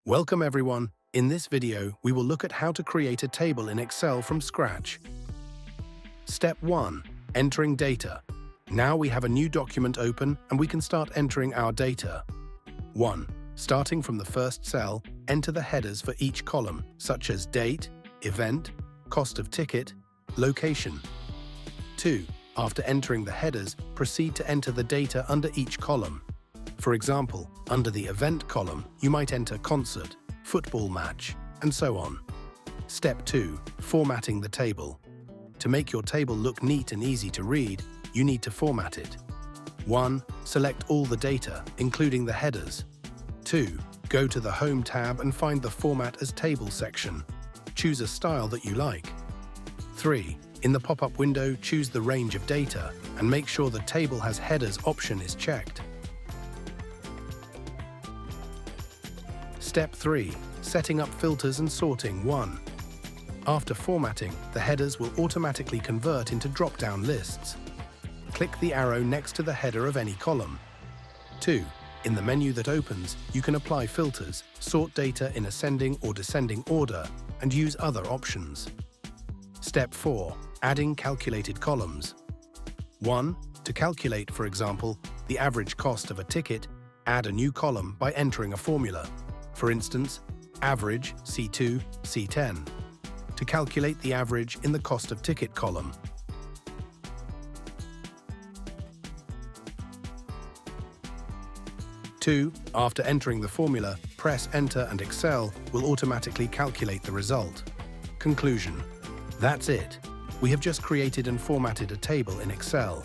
Welcome everyone. In this video, we will look at how to create a table in Excel from scratch. Step 1. Entering data. Now we have a new document open and we can start entering our data. 1. Starting from the first cell, enter the headers for each column, such as date, event, cost of ticket, location. 2. After entering the headers, proceed to enter the data under each column. For example, under the event column, you might enter concert, football match, and so on. Step 2. Formatting the table. To make your table look neat and easy to read, you need to format it. 1. Select all the data, including the headers. 2. Go to the Home tab and find the Format as Table section. Choose a style that you like. 3. In the pop-up window, choose the range of data and make sure the Table has headers option is checked. Step 3. Setting up filters and sorting. 1. After formatting, the headers will automatically convert into drop-down lists. Click the arrow next to the header of any column. 2. In the menu that opens, you can apply filters, sort data in ascending or descending order, and use other options. Step 4. Adding calculated columns. 1. To calculate, for example, the average cost of a ticket, add a new column by entering a formula. For instance, average C2, C10. To calculate the average in the cost of ticket column. 2. After entering the formula, press Enter and Excel will automatically calculate the result. Conclusion. That's it. We have just created and formatted a table in Excel.